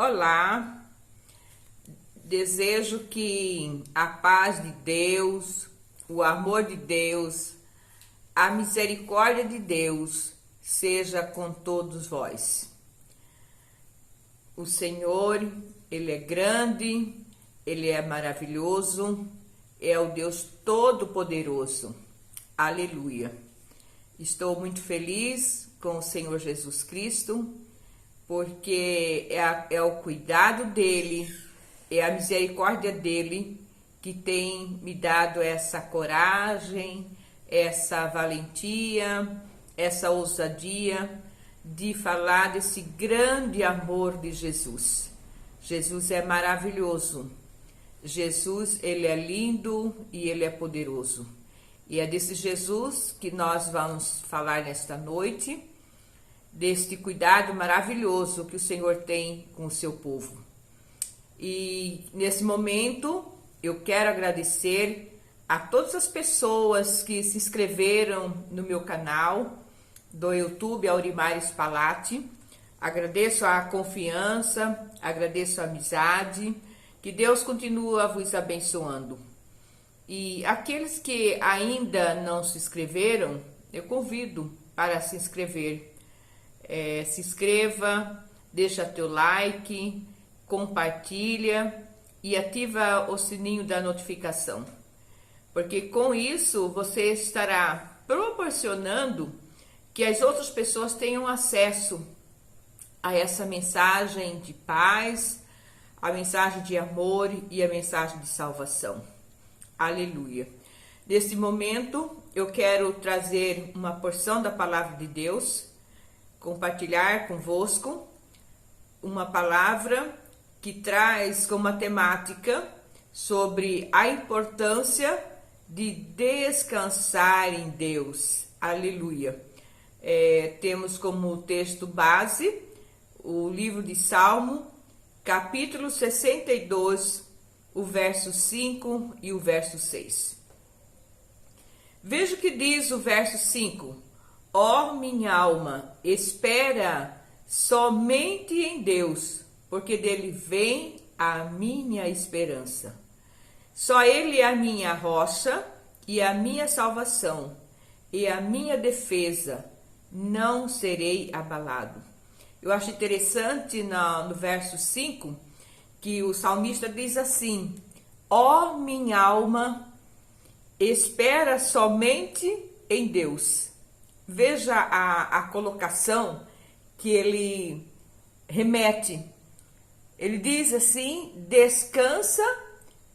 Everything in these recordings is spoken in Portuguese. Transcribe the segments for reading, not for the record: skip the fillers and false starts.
Olá, desejo que a paz de Deus, o amor de Deus, a misericórdia de Deus seja com todos vós. O Senhor, Ele é grande, Ele é maravilhoso, é o Deus Todo-Poderoso. Aleluia! Estou muito feliz com o Senhor Jesus Cristo, porque é o cuidado dele, é a misericórdia dele que tem me dado essa coragem, essa valentia, essa ousadia de falar desse grande amor de Jesus. Jesus é maravilhoso, Jesus, ele é lindo e ele é poderoso. E é desse Jesus que nós vamos falar nesta noite, deste cuidado maravilhoso que o Senhor tem com o seu povo. E nesse momento eu quero agradecer a todas as pessoas que se inscreveram no meu canal do YouTube Aurimares Palati. Agradeço a confiança, agradeço a amizade, que Deus continua vos abençoando. E aqueles que ainda não se inscreveram, eu convido para se inscrever. Se inscreva, deixa teu like, compartilha e ativa o sininho da notificação, porque com isso você estará proporcionando que as outras pessoas tenham acesso a essa mensagem de paz, a mensagem de amor e a mensagem de salvação. Aleluia! Neste momento eu quero trazer uma porção da palavra de Deus, compartilhar convosco uma palavra que traz como temática sobre a importância de descansar em Deus. Aleluia! Temos como texto base o livro de Salmo, capítulo 62, o verso 5 e o verso 6. Veja o que diz o verso 5. Ó minha alma, espera somente em Deus, porque dele vem a minha esperança. Só ele é a minha rocha e a minha salvação, e a minha defesa, não serei abalado. Eu acho interessante no verso 5, que o salmista diz assim: ó minha alma, espera somente em Deus. Veja a colocação que ele remete. Ele diz assim: descansa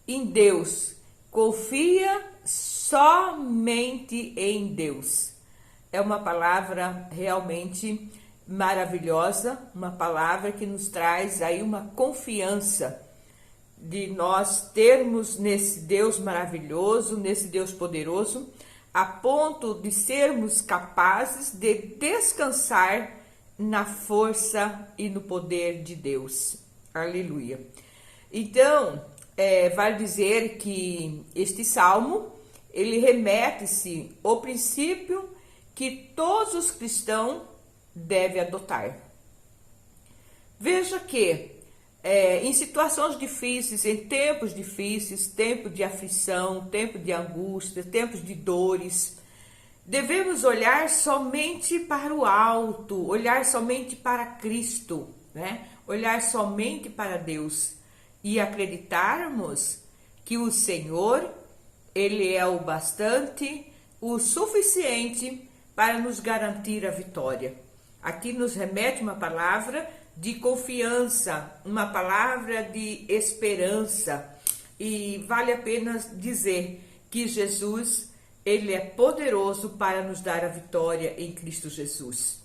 em Deus, confia somente em Deus. É uma palavra realmente maravilhosa, uma palavra que nos traz aí uma confiança de nós termos nesse Deus maravilhoso, nesse Deus poderoso, a ponto de sermos capazes de descansar na força e no poder de Deus. Aleluia! Então, vale dizer que este salmo, ele remete-se ao princípio que todos os cristãos devem adotar. Veja que em situações difíceis, em tempos difíceis, tempo de aflição, tempo de angústia, tempos de dores, devemos olhar somente para o alto, olhar somente para Cristo, né? Olhar somente para Deus e acreditarmos que o Senhor, Ele é o bastante, o suficiente para nos garantir a vitória. Aqui nos remete uma palavra de confiança, uma palavra de esperança, e vale a pena dizer que Jesus, ele é poderoso para nos dar a vitória em Cristo Jesus.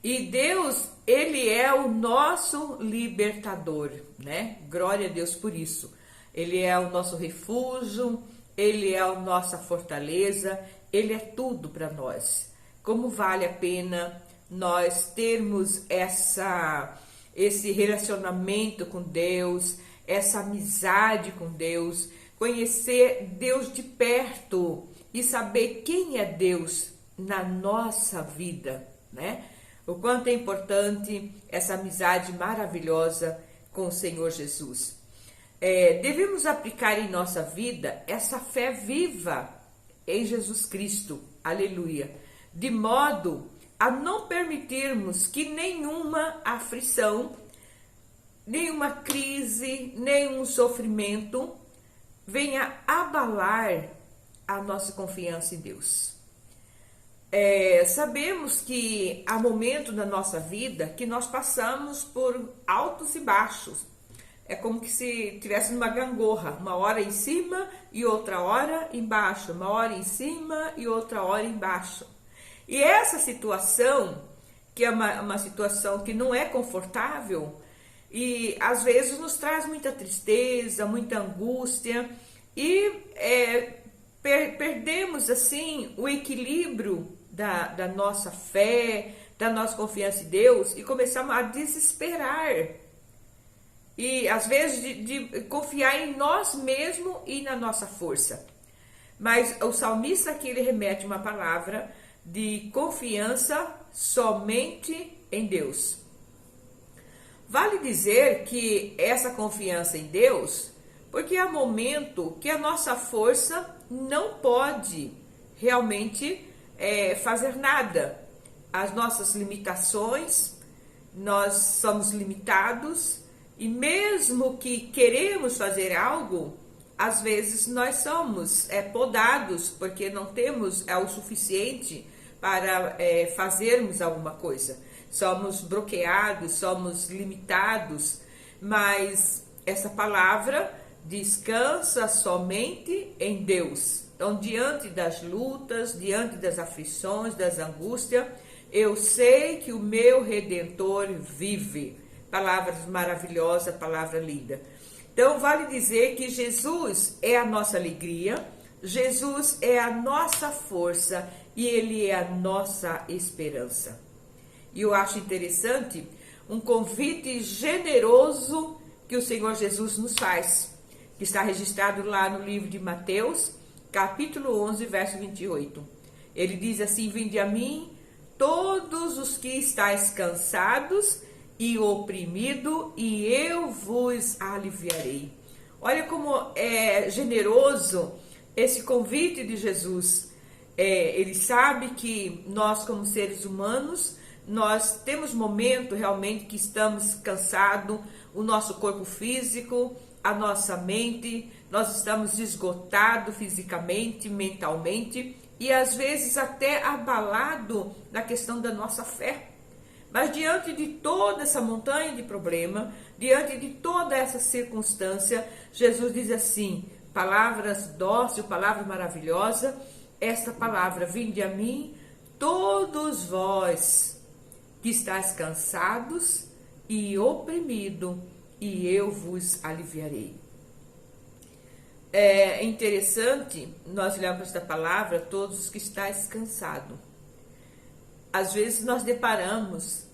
E Deus, ele é o nosso libertador, né? Glória a Deus por isso. Ele é o nosso refúgio, ele é a nossa fortaleza, ele é tudo para nós. Como vale a pena nós termos esse relacionamento com Deus, essa amizade com Deus, conhecer Deus de perto e saber quem é Deus na nossa vida, né? o quanto é importante essa amizade maravilhosa com o Senhor Jesus. Devemos aplicar em nossa vida essa fé viva em Jesus Cristo, aleluia, de modo a não permitirmos que nenhuma aflição, nenhuma crise, nenhum sofrimento venha abalar a nossa confiança em Deus. Sabemos que há momentos na nossa vida que nós passamos por altos e baixos. É como que se estivesse numa gangorra, uma hora em cima e outra hora embaixo, uma hora em cima e outra hora embaixo. E essa situação, que é uma situação que não é confortável, e às vezes nos traz muita tristeza, muita angústia, e perdemos assim o equilíbrio da nossa fé, da nossa confiança em Deus, e começamos a desesperar. E às vezes de confiar em nós mesmos e na nossa força. Mas o salmista aqui, ele remete uma palavra de confiança somente em Deus. Vale dizer que essa confiança em Deus, porque há momento que a nossa força não pode realmente fazer nada. As nossas limitações, nós somos limitados, e mesmo que queremos fazer algo, às vezes nós somos podados, porque não temos o suficiente para fazermos alguma coisa. Somos bloqueados, somos limitados, mas essa palavra descansa somente em Deus. Então, diante das lutas, diante das aflições, das angústias, eu sei que o meu Redentor vive. Palavras maravilhosas, palavra linda. Então, vale dizer que Jesus é a nossa alegria, Jesus é a nossa força e Ele é a nossa esperança. E eu acho interessante um convite generoso que o Senhor Jesus nos faz, que está registrado lá no livro de Mateus, capítulo 11, verso 28. Ele diz assim: vinde a mim todos os que estáis cansados e oprimido, e eu vos aliviarei. Olha como é generoso esse convite de Jesus. Ele sabe que nós, como seres humanos, nós temos momentos realmente que estamos cansados, o nosso corpo físico, a nossa mente, nós estamos esgotados fisicamente, mentalmente, e às vezes até abalado na questão da nossa fé. Mas diante de toda essa montanha de problema, diante de toda essa circunstância, Jesus diz assim, palavras dóceis, palavra maravilhosa, esta palavra: vinde a mim, todos vós que estáis cansados e oprimidos, e eu vos aliviarei. É interessante nós olharmos esta palavra, todos os que estáis cansados. Às vezes nós deparamos,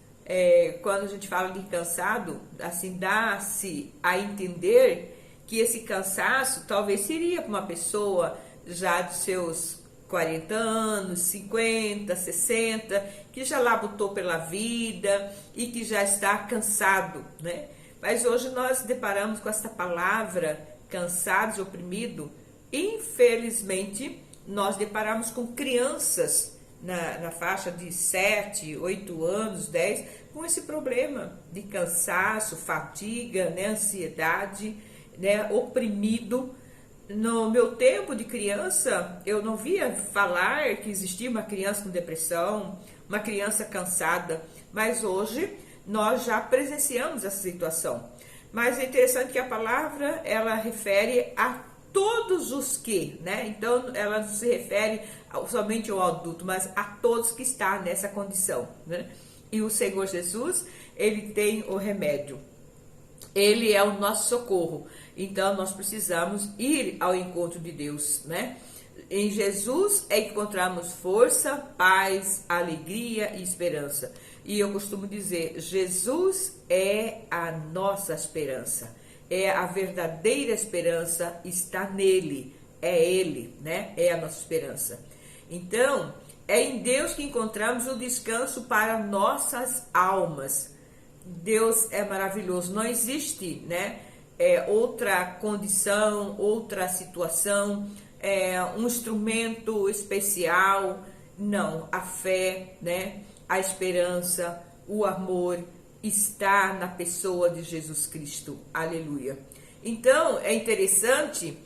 quando a gente fala de cansado, assim, dá-se a entender que esse cansaço talvez seria para uma pessoa já de seus 40 anos, 50, 60, que já labutou pela vida e que já está cansado, né? Mas hoje nós deparamos com essa palavra, cansados, oprimidos. Infelizmente, nós deparamos com crianças na faixa de 7, 8 anos, 10, com esse problema de cansaço, fadiga, né, ansiedade, né, oprimido. No meu tempo de criança, eu não via falar que existia uma criança com depressão, uma criança cansada, mas hoje nós já presenciamos essa situação. Mas é interessante que a palavra, ela refere a todos os que, né? Então, ela não se refere somente ao adulto, mas a todos que estão nessa condição, né? E o Senhor Jesus, ele tem o remédio. Ele é o nosso socorro. Então, nós precisamos ir ao encontro de Deus, né? Em Jesus é que encontramos força, paz, alegria e esperança. E eu costumo dizer, Jesus é a nossa esperança. É a verdadeira esperança, está nele. É ele, né? É a nossa esperança. Então, É em Deus que encontramos o descanso para nossas almas. Deus é maravilhoso. Não existe, né, outra condição, outra situação, um instrumento especial. Não, a fé, né, a esperança, o amor está na pessoa de Jesus Cristo. Aleluia. Então, é interessante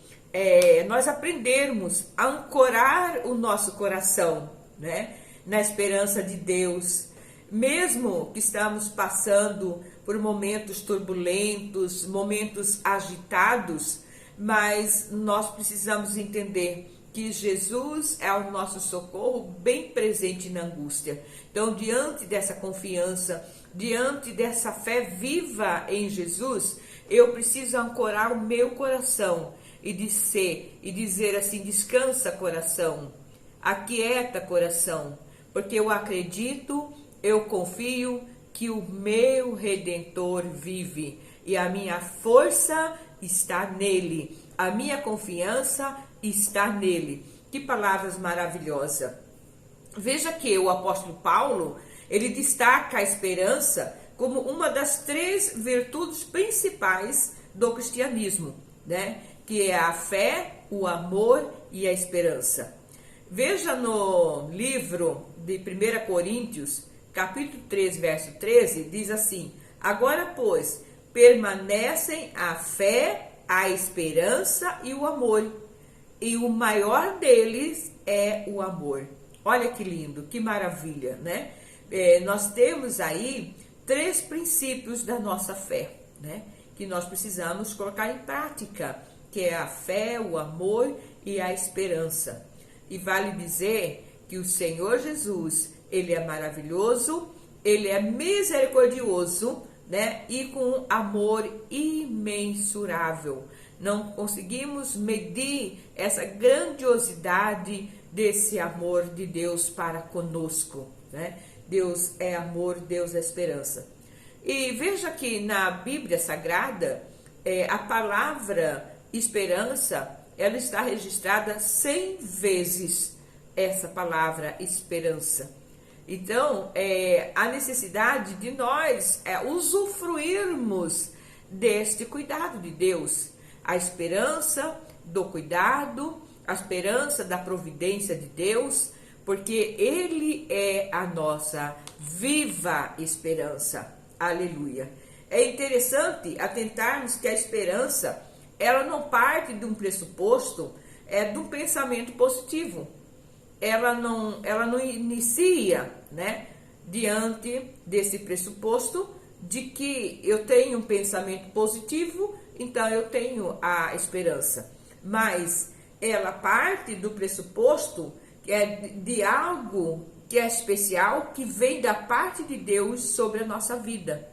nós aprendermos a ancorar o nosso coração, né, na esperança de Deus. Mesmo que estamos passando por momentos turbulentos, momentos agitados, mas nós precisamos entender que Jesus é o nosso socorro bem presente na angústia. Então, diante dessa confiança, diante dessa fé viva em Jesus, eu preciso ancorar o meu coração e dizer assim: descansa, coração, aquieta, coração, porque eu acredito, eu confio que o meu Redentor vive e a minha força está nele, a minha confiança está nele. Que palavras maravilhosas! Veja que o apóstolo Paulo, ele destaca a esperança como uma das 3 virtudes principais do cristianismo, né? Que é a fé, o amor e a esperança. Veja no livro de 1 Coríntios, capítulo 3, verso 13, diz assim: agora, pois, permanecem a fé, a esperança e o amor, e o maior deles é o amor. Olha que lindo, que maravilha, né? Nós temos aí 3 princípios da nossa fé, né, que nós precisamos colocar em prática, que é a fé, o amor e a esperança. E vale dizer que o Senhor Jesus, ele é maravilhoso, ele é misericordioso, né, e com amor imensurável. Não conseguimos medir essa grandiosidade desse amor de Deus para conosco, né? Deus é amor, Deus é esperança. E veja que na Bíblia Sagrada, a palavra esperança, ela está registrada 100 vezes, essa palavra esperança. Então, a necessidade de nós usufruirmos deste cuidado de Deus, a esperança do cuidado, a esperança da providência de Deus, porque Ele é a nossa viva esperança. Aleluia. É interessante atentarmos que a esperança, ela não parte de um pressuposto, de um pensamento positivo. Ela não inicia, né, diante desse pressuposto de que eu tenho um pensamento positivo, então eu tenho a esperança. Mas ela parte do pressuposto de algo que é especial, que vem da parte de Deus sobre a nossa vida.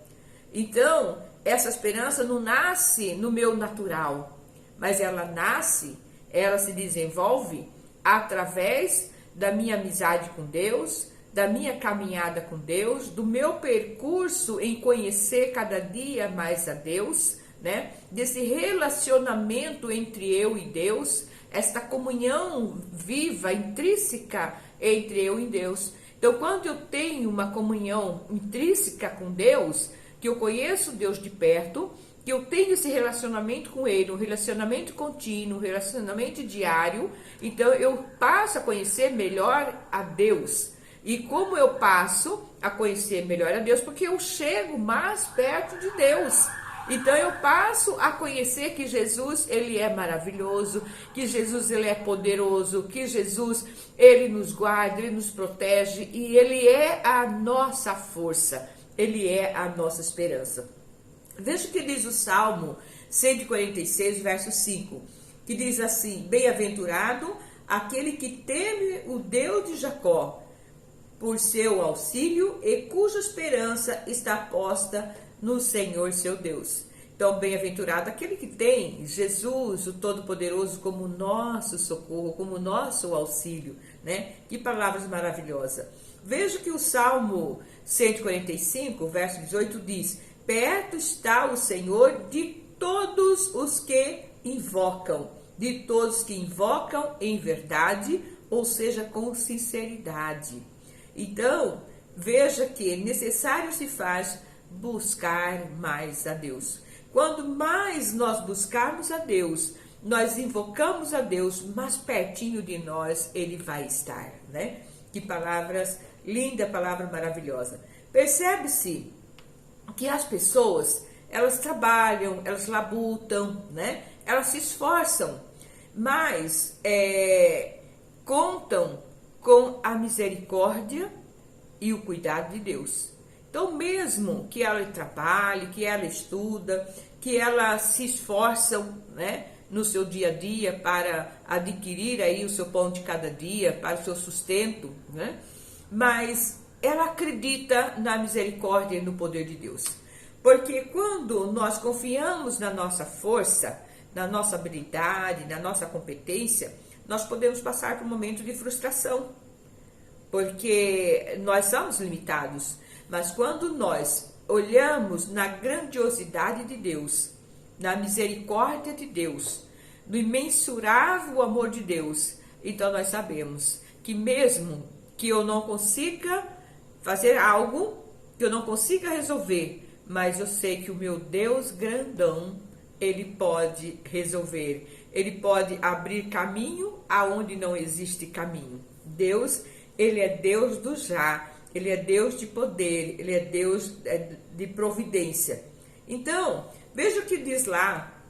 Então, essa esperança não nasce no meu natural, mas ela se desenvolve através da minha amizade com Deus, da minha caminhada com Deus, do meu percurso em conhecer cada dia mais a Deus, né? Desse relacionamento entre eu e Deus, esta comunhão viva, intrínseca entre eu e Deus. Então, quando eu tenho uma comunhão intrínseca com Deus, que eu conheço Deus de perto, que eu tenho esse relacionamento com Ele, um relacionamento contínuo, um relacionamento diário, então eu passo a conhecer melhor a Deus. E como eu passo a conhecer melhor a Deus? Porque eu chego mais perto de Deus. Então eu passo a conhecer que Jesus, ele é maravilhoso, que Jesus, ele é poderoso, que Jesus, ele nos guarda, ele nos protege e ele é a nossa força, ele é a nossa esperança. Veja o que diz o Salmo 146, verso 5, que diz assim: bem-aventurado aquele que teme o Deus de Jacó, por seu auxílio e cuja esperança está posta no Senhor seu Deus. Então, bem-aventurado aquele que tem Jesus, o Todo-Poderoso, como nosso socorro, como nosso auxílio, né? Que palavras maravilhosas. Veja que o Salmo 145, verso 18 diz: perto está o Senhor de todos os que invocam, em verdade ou seja, com sinceridade. Então, veja que necessário se faz buscar mais a Deus. Quando mais nós buscarmos a Deus, nós invocamos a Deus, mais pertinho de nós Ele vai estar, né? Que palavras, linda palavra maravilhosa. Percebe-se que as pessoas, elas trabalham, elas labutam, né? Elas se esforçam, mas contam com a misericórdia e o cuidado de Deus. Então, mesmo que ela trabalhe, que ela estuda, que ela se esforçam, né, no seu dia a dia para adquirir aí o seu pão de cada dia, para o seu sustento, né? Mas ela acredita na misericórdia e no poder de Deus. Porque quando nós confiamos na nossa força, na nossa habilidade, na nossa competência, nós podemos passar por um momento de frustração, porque nós somos limitados. Mas quando nós olhamos na grandiosidade de Deus, na misericórdia de Deus, no imensurável amor de Deus, então nós sabemos que mesmo que eu não consiga fazer algo, que eu não consiga resolver, mas eu sei que o meu Deus grandão, Ele pode resolver. Ele pode abrir caminho aonde não existe caminho. Deus, Ele é Deus do já. Ele é Deus de poder. Ele é Deus de providência. Então, veja o que diz lá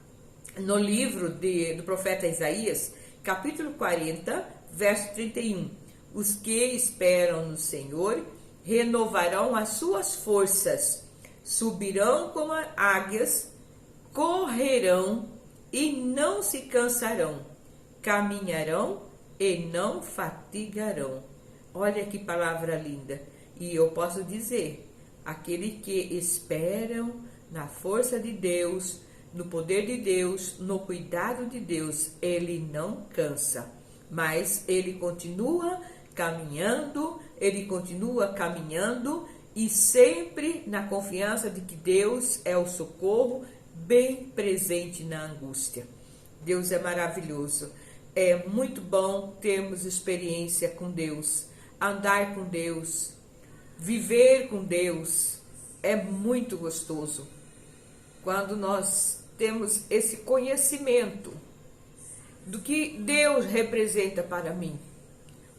no livro do profeta Isaías, capítulo 40, verso 31. Os que esperam no Senhor renovarão as suas forças, subirão como águias, correrão e não se cansarão, caminharão e não fatigarão. Olha que palavra linda. E eu posso dizer, aquele que esperam na força de Deus, no poder de Deus, no cuidado de Deus, ele não cansa, mas ele continua caminhando, e sempre na confiança de que Deus é o socorro bem presente na angústia. Deus é maravilhoso. É muito bom termos experiência com Deus, andar com Deus, viver com Deus. É muito gostoso quando nós temos esse conhecimento do que Deus representa para mim,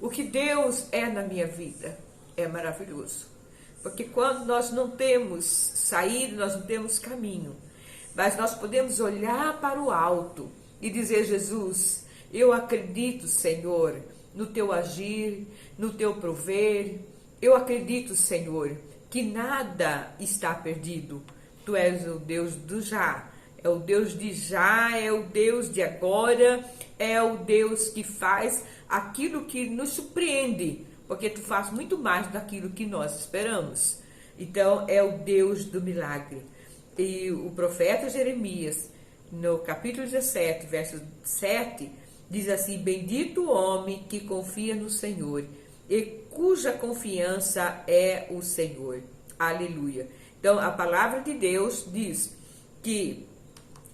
o que Deus é na minha vida. É maravilhoso, porque quando nós não temos saída, nós não temos caminho, mas nós podemos olhar para o alto e dizer: Jesus, eu acredito, Senhor, no teu agir, no teu prover. Eu acredito, Senhor, que nada está perdido. Tu és o Deus do já, é o Deus de já, é o Deus de agora, é o Deus que faz aquilo que nos surpreende, porque tu faz muito mais daquilo que nós esperamos. Então, é o Deus do milagre. E o profeta Jeremias, no capítulo 17, verso 7, diz assim: bendito o homem que confia no Senhor e cuja confiança é o Senhor. Aleluia. Então, a palavra de Deus diz que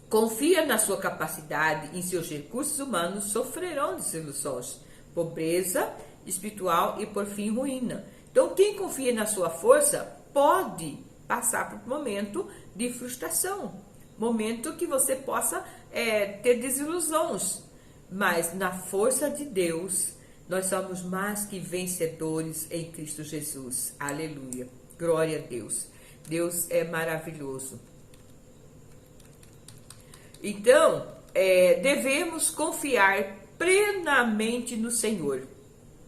confia na sua capacidade, em seus recursos humanos, sofrerão desilusões, pobreza espiritual e, por fim, ruína. Então, quem confia na sua força pode passar por um momento de frustração, momento que você possa ter desilusões, mas na força de Deus, nós somos mais que vencedores em Cristo Jesus. Aleluia. Glória a Deus. Deus é maravilhoso. Então, devemos confiar plenamente no Senhor,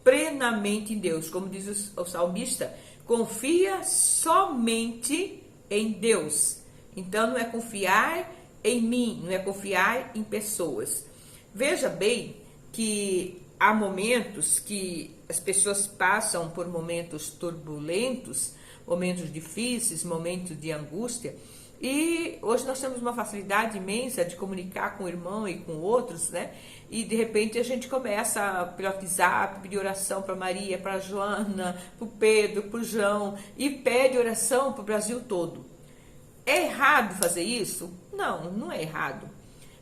plenamente em Deus. Como diz o salmista, confia somente em Deus. Então, não é confiar em mim, não é confiar em pessoas. Veja bem que há momentos que as pessoas passam por momentos turbulentos, momentos difíceis, momentos de angústia, e hoje nós temos uma facilidade imensa de comunicar com o irmão e com outros, né? E de repente a gente começa pelo WhatsApp, pedir oração para Maria, para Joana, para o Pedro, para o João, e pede oração para o Brasil todo. É errado fazer isso? Não, não é errado.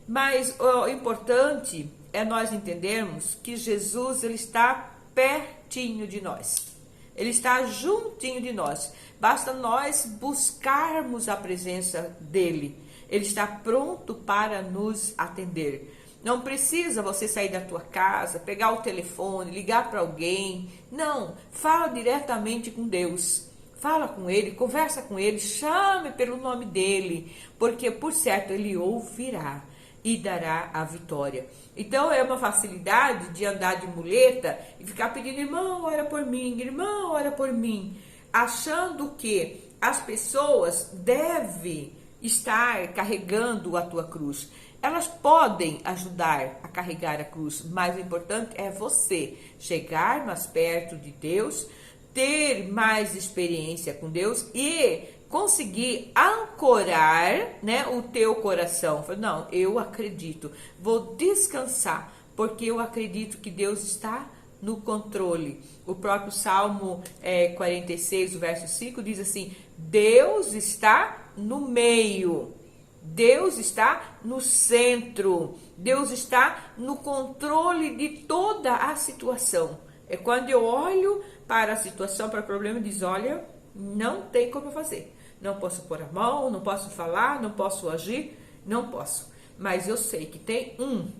Mas o importante é nós entendermos que Jesus, ele está pertinho de nós. Ele está juntinho de nós. Basta nós buscarmos a presença dele. Ele está pronto para nos atender. Não precisa você sair da tua casa, pegar o telefone, ligar para alguém. Não, fala diretamente com Deus. Fala com ele, conversa com ele, chame pelo nome dele, porque por certo ele ouvirá e dará a vitória. Então é uma facilidade de andar de muleta e ficar pedindo: irmão, ora por mim, irmão, ora por mim, achando que as pessoas devem estar carregando a tua cruz. Elas podem ajudar a carregar a cruz, mas o importante é você chegar mais perto de Deus, ter mais experiência com Deus e conseguir ancorar, né, o teu coração. Não, eu acredito, vou descansar, porque eu acredito que Deus está no controle. O próprio Salmo 46, o verso 5 diz assim: Deus está no meio, Deus está no centro, Deus está no controle de toda a situação. É quando eu olho para a situação, para o problema, e diz: olha, não tem como eu fazer. Não posso pôr a mão, não posso falar, não posso agir, não posso. Mas eu sei que tem um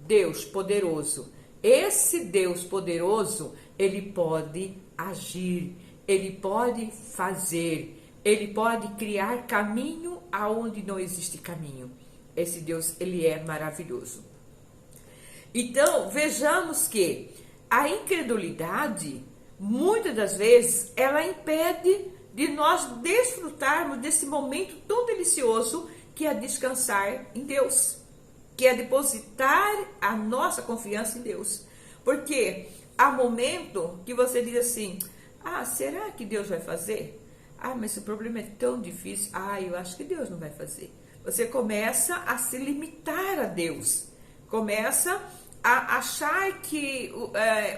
Deus poderoso. Esse Deus poderoso, ele pode agir, ele pode fazer, ele pode criar caminho aonde não existe caminho. Esse Deus, ele é maravilhoso. Então, vejamos que a incredulidade, muitas das vezes, ela impede de nós desfrutarmos desse momento tão delicioso que é descansar em Deus, que é depositar a nossa confiança em Deus. Porque há momento que você diz assim: ah, será que Deus vai fazer? Ah, mas esse problema é tão difícil. Ah, eu acho que Deus não vai fazer. Você começa a se limitar a Deus. Começa a achar que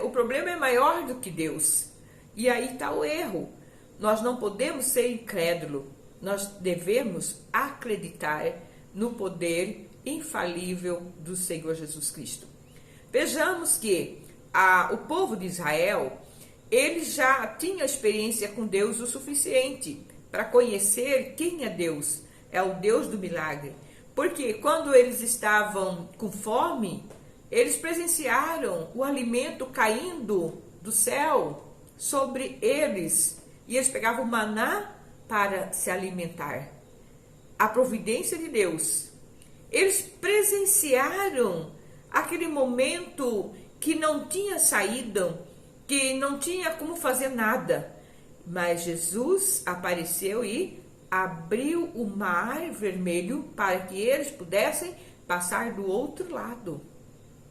o problema é maior do que Deus. E aí está o erro. Nós não podemos ser incrédulos. Nós devemos acreditar no poder infalível do Senhor Jesus Cristo. Vejamos que o povo de Israel, ele já tinha experiência com Deus o suficiente para conhecer quem é Deus. É o Deus do milagre. Porque quando eles estavam com fome, eles presenciaram o alimento caindo do céu sobre eles. E eles pegavam maná para se alimentar. A providência de Deus. Eles presenciaram aquele momento que não tinha saída, que não tinha como fazer nada. Mas Jesus apareceu e abriu o mar vermelho para que eles pudessem passar do outro lado.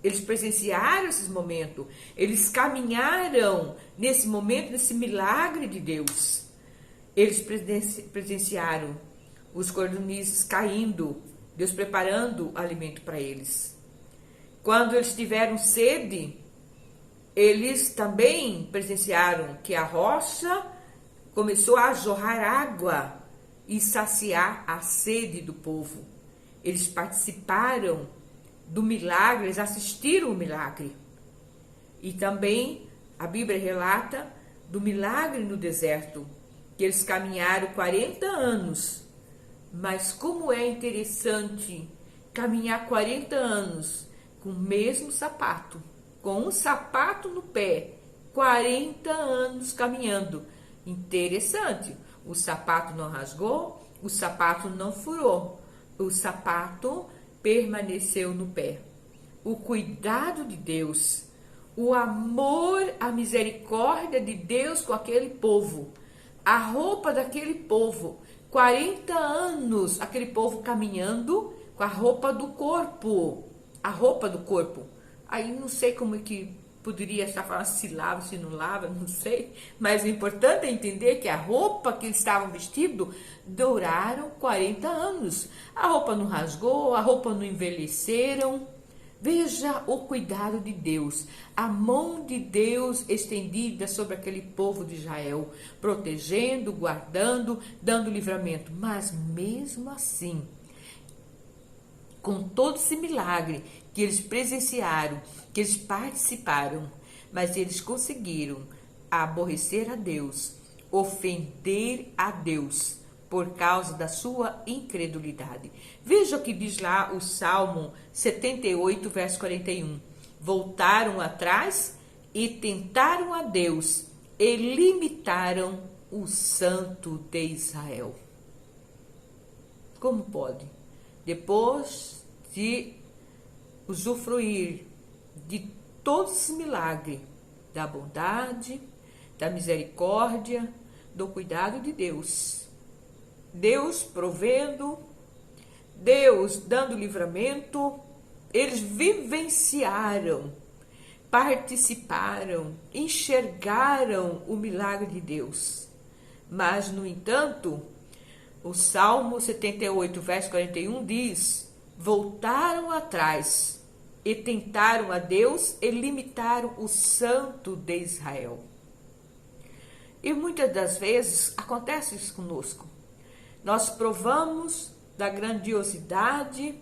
Eles presenciaram esses momentos. Eles caminharam nesse momento, nesse milagre de Deus. Eles presenciaram os cordonizes caindo, Deus preparando alimento para eles. Quando eles tiveram sede, eles também presenciaram que a rocha começou a jorrar água e saciar a sede do povo. Eles participaram do milagre, eles assistiram o milagre. E também a Bíblia relata do milagre no deserto, que eles caminharam 40 anos. Mas como é interessante caminhar 40 anos com o mesmo sapato, com um sapato no pé, 40 anos caminhando. Interessante, o sapato não rasgou, o sapato não furou, o sapato permaneceu no pé. O cuidado de Deus, o amor, a misericórdia de Deus com aquele povo, a roupa daquele povo, 40 anos, aquele povo caminhando com a roupa do corpo, a roupa do corpo. Aí não sei como é que poderia estar falando se lava, se não lava, não sei. Mas o importante é entender que a roupa que eles estavam vestidos duraram 40 anos. A roupa não rasgou, a roupa não envelheceram. Veja o cuidado de Deus, a mão de Deus estendida sobre aquele povo de Israel, protegendo, guardando, dando livramento. Mas mesmo assim, com todo esse milagre que eles presenciaram, que eles participaram, mas eles conseguiram aborrecer a Deus, ofender a Deus por causa da sua incredulidade. Veja o que diz lá o Salmo 78, verso 41. Voltaram atrás e tentaram a Deus e limitaram o Santo de Israel. Como pode? Depois de usufruir de todo esse milagre, da bondade, da misericórdia, do cuidado de Deus. Deus provendo, Deus dando livramento, eles vivenciaram, participaram, enxergaram o milagre de Deus. Mas, no entanto, o Salmo 78, verso 41 diz: voltaram atrás e tentaram a Deus e limitaram o Santo de Israel. E muitas das vezes acontece isso conosco. Nós provamos da grandiosidade,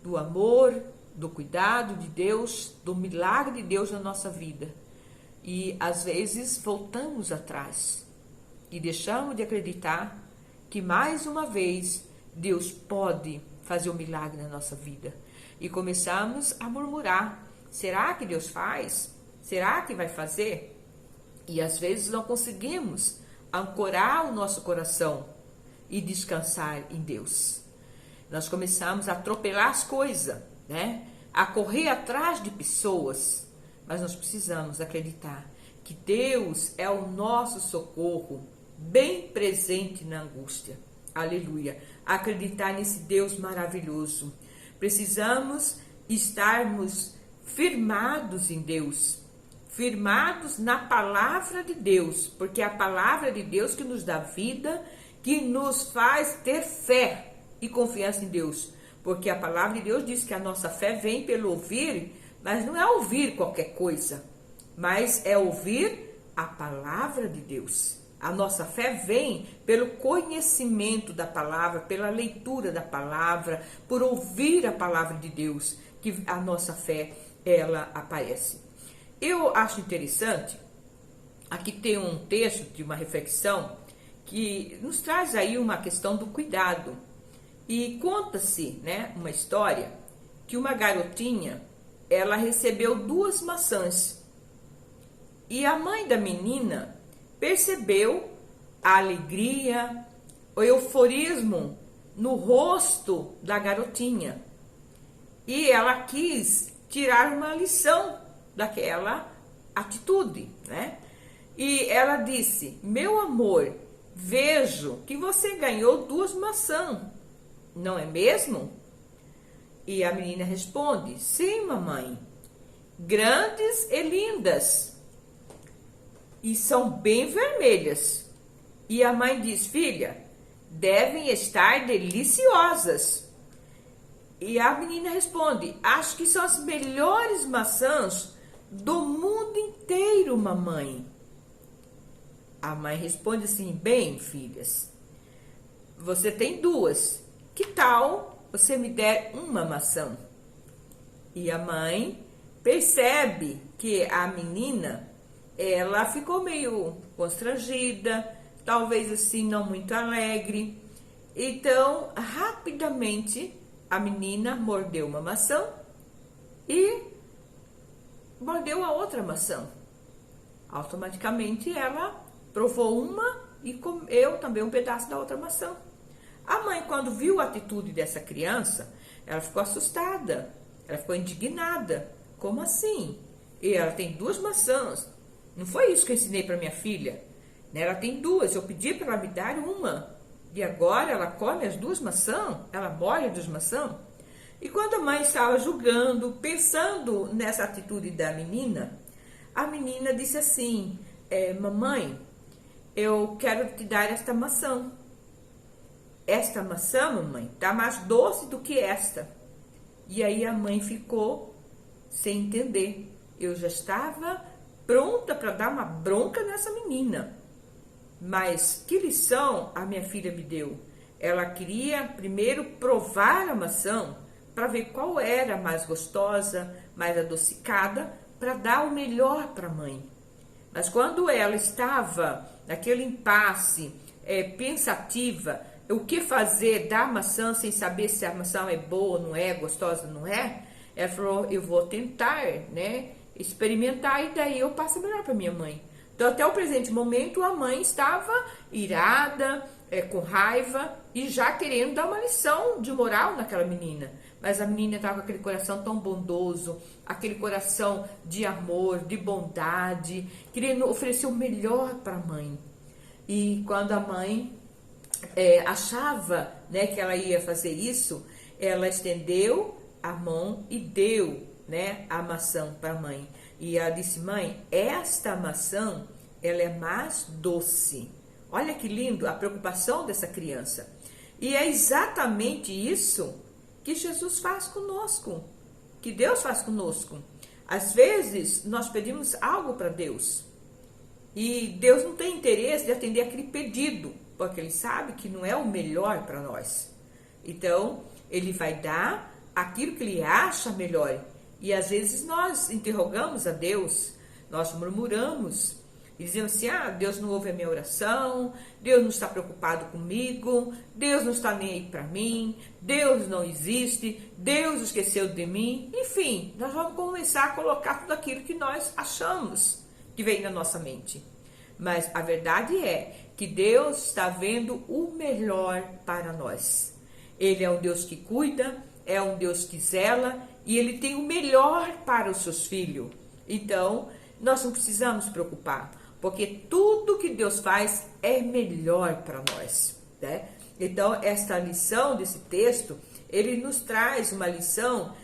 do amor, do cuidado de Deus, do milagre de Deus na nossa vida. E às vezes voltamos atrás e deixamos de acreditar que mais uma vez Deus pode fazer um milagre na nossa vida. E começamos a murmurar: será que Deus faz? Será que vai fazer? E às vezes não conseguimos ancorar o nosso coração e descansar em Deus. Nós começamos a atropelar as coisas, né? A correr atrás de pessoas. Mas nós precisamos acreditar que Deus é o nosso socorro, bem presente na angústia. Aleluia. Acreditar nesse Deus maravilhoso. Precisamos estarmos firmados em Deus, firmados na palavra de Deus, porque é a palavra de Deus que nos dá vida, que nos faz ter fé e confiança em Deus. Porque a palavra de Deus diz que a nossa fé vem pelo ouvir, mas não é ouvir qualquer coisa, mas é ouvir a palavra de Deus. A nossa fé vem pelo conhecimento da palavra, pela leitura da palavra, por ouvir a palavra de Deus, que a nossa fé, ela aparece. Eu acho interessante, aqui tem um texto de uma reflexão que nos traz aí uma questão do cuidado. E conta-se, né, uma história que uma garotinha, ela recebeu 2 maçãs. E a mãe da menina percebeu a alegria, o euforismo no rosto da garotinha. E ela quis tirar uma lição daquela atitude, né? E ela disse: meu amor, vejo que você ganhou 2 maçãs, não é mesmo? E a menina responde: sim, mamãe, grandes e lindas, e são bem vermelhas. E a mãe diz: filha, devem estar deliciosas. E a menina responde: acho que são as melhores maçãs do mundo inteiro, mamãe. A mãe responde assim: bem, filhas, você tem 2. Que tal você me der uma maçã? E a mãe percebe que a menina, ela ficou meio constrangida, talvez assim não muito alegre. Então, rapidamente, a menina mordeu uma maçã e mordeu a outra maçã. Automaticamente, ela provou uma e comeu também um pedaço da outra maçã. A mãe, quando viu a atitude dessa criança, ela ficou assustada, ela ficou indignada. Como assim? E ela tem 2 maçãs. Não foi isso que eu ensinei para minha filha. Ela tem 2, eu pedi para ela me dar uma. E agora ela come as 2 maçãs? Ela morde as 2 maçãs? E quando a mãe estava julgando, pensando nessa atitude da menina, a menina disse assim: mamãe, eu quero te dar esta maçã. Esta maçã, mamãe, está mais doce do que esta. E aí a mãe ficou sem entender. Eu já estava pronta para dar uma bronca nessa menina. Mas que lição a minha filha me deu? Ela queria primeiro provar a maçã para ver qual era a mais gostosa, mais adocicada, para dar o melhor para a mãe. Mas quando ela estava naquele impasse, pensativa, o que fazer da maçã sem saber se a maçã é boa ou não é, gostosa ou não é, ela falou, eu vou tentar, né, experimentar e daí eu passo melhor para minha mãe. Então até o presente momento a mãe estava irada, com raiva e já querendo dar uma lição de moral naquela menina. Mas a menina estava com aquele coração tão bondoso, aquele coração de amor, de bondade, querendo oferecer o melhor para a mãe. E quando a mãe achava, né, que ela ia fazer isso, ela estendeu a mão e deu, né, a maçã para a mãe. E ela disse, mãe, esta maçã, ela é mais doce. Olha que lindo a preocupação dessa criança. E é exatamente isso que Jesus faz conosco, que Deus faz conosco. Às vezes, nós pedimos algo para Deus e Deus não tem interesse de atender aquele pedido, porque Ele sabe que não é o melhor para nós. Então, Ele vai dar aquilo que Ele acha melhor. E às vezes nós interrogamos a Deus, nós murmuramos e dizemos assim, Deus não ouve a minha oração, Deus não está preocupado comigo, Deus não está nem aí para mim, Deus não existe, Deus esqueceu de mim. Enfim, nós vamos começar a colocar tudo aquilo que nós achamos que vem na nossa mente. Mas a verdade é que Deus está vendo o melhor para nós. Ele é um Deus que cuida, é um Deus que zela e Ele tem o melhor para os seus filhos. Então, nós não precisamos nos preocupar, porque tudo que Deus faz é melhor para nós, né? Então, esta lição desse texto, ele nos traz uma lição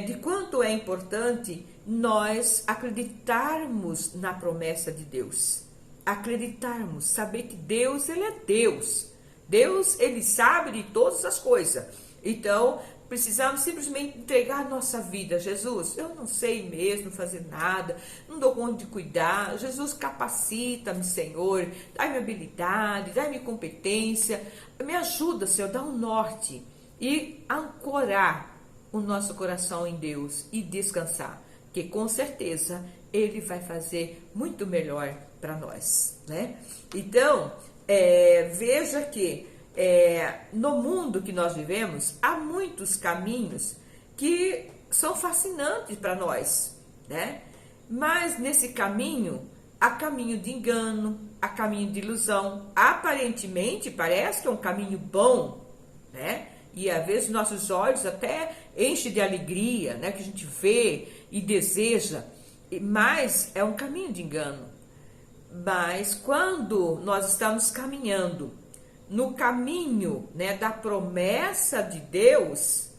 de quanto é importante nós acreditarmos na promessa de Deus. Acreditarmos, saber que Deus, Ele é Deus. Deus, Ele sabe de todas as coisas. Então, precisamos simplesmente entregar a nossa vida. Jesus, eu não sei mesmo fazer nada, não dou conta de cuidar. Jesus, capacita-me, Senhor, dá-me habilidade, dá-me competência, me ajuda, Senhor, dá um norte e ancorar o nosso coração em Deus e descansar, que com certeza Ele vai fazer muito melhor para nós, né? Então, veja que no mundo que nós vivemos, há muitos caminhos que são fascinantes para nós, né? Mas nesse caminho, há caminho de engano, há caminho de ilusão. Aparentemente, parece que é um caminho bom, né? E às vezes nossos olhos até enchem de alegria, né? Que a gente vê e deseja, mas é um caminho de engano. Mas quando nós estamos caminhando no caminho, né, da promessa de Deus,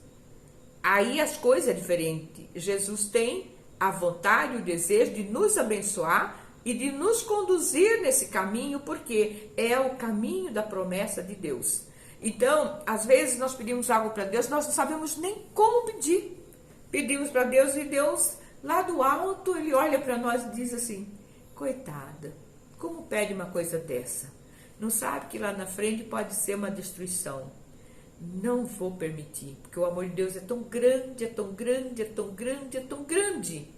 aí as coisas são diferentes. Jesus tem a vontade e o desejo de nos abençoar e de nos conduzir nesse caminho, porque é o caminho da promessa de Deus. Então, às vezes nós pedimos algo para Deus, nós não sabemos nem como pedir. Pedimos para Deus e Deus, lá do alto, Ele olha para nós e diz assim, coitada, como pede uma coisa dessa? Não sabe que lá na frente pode ser uma destruição. Não vou permitir, porque o amor de Deus é tão grande, é tão grande, é tão grande, é tão grande.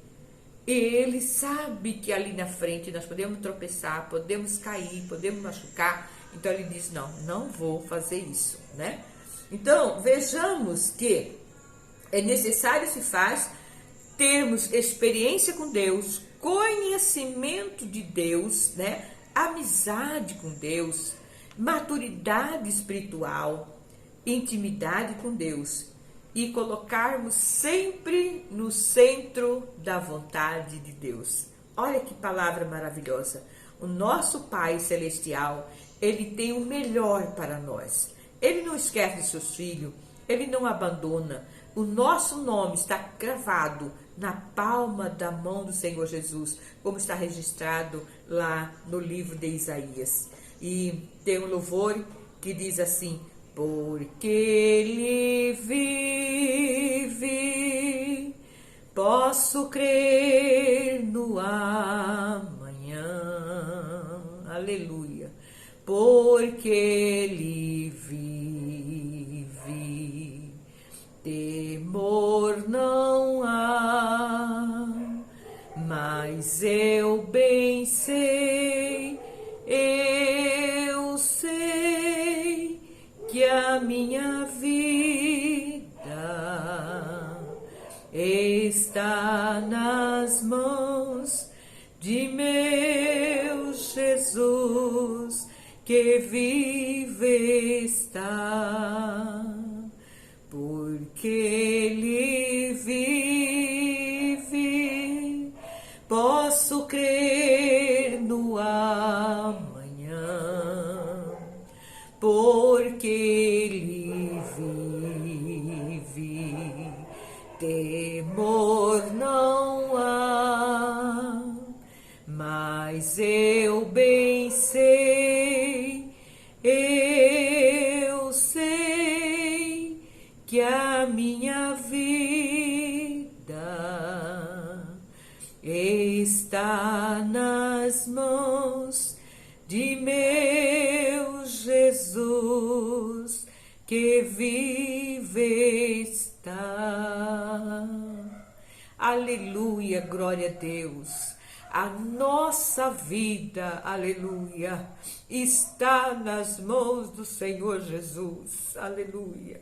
E Ele sabe que ali na frente nós podemos tropeçar, podemos cair, podemos machucar. Então Ele diz, não vou fazer isso, né? Então, vejamos que é necessário se faz termos experiência com Deus, conhecimento de Deus, né? Amizade com Deus, maturidade espiritual, intimidade com Deus e colocarmos sempre no centro da vontade de Deus. Olha que palavra maravilhosa. O nosso Pai Celestial, Ele tem o melhor para nós. Ele não esquece de seus filhos, Ele não abandona. O nosso nome está gravado na palma da mão do Senhor Jesus, como está registrado lá no livro de Isaías. E tem um louvor que diz assim, porque Ele vive, posso crer no amanhã. Aleluia. Porque Ele vive, temor está nas mãos de meu Jesus, que vive está, porque Ele vive, posso crer no amanhã, porque Ele vive, temor não há, mas eu bem sei, eu sei que a minha vida está nas mãos de meu Jesus, que vive está. Aleluia, glória a Deus. A nossa vida, aleluia, está nas mãos do Senhor Jesus, aleluia.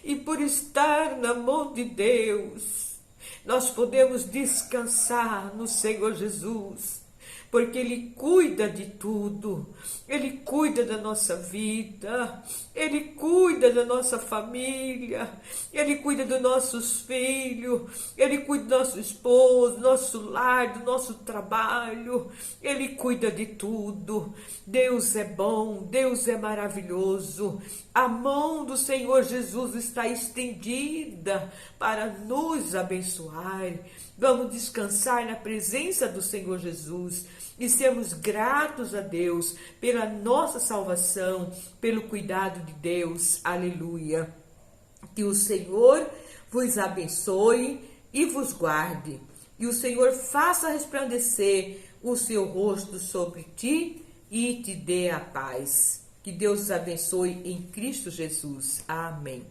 E por estar na mão de Deus, nós podemos descansar no Senhor Jesus, porque Ele cuida de tudo, Ele cuida da nossa vida, Ele cuida da nossa família, Ele cuida dos nossos filhos, Ele cuida do nosso esposo, do nosso lar, do nosso trabalho, Ele cuida de tudo. Deus é bom, Deus é maravilhoso, a mão do Senhor Jesus está estendida para nos abençoar. Vamos descansar na presença do Senhor Jesus e sermos gratos a Deus pela nossa salvação, pelo cuidado de Deus. Aleluia. Que o Senhor vos abençoe e vos guarde. E o Senhor faça resplandecer o seu rosto sobre ti e te dê a paz. Que Deus os abençoe em Cristo Jesus. Amém.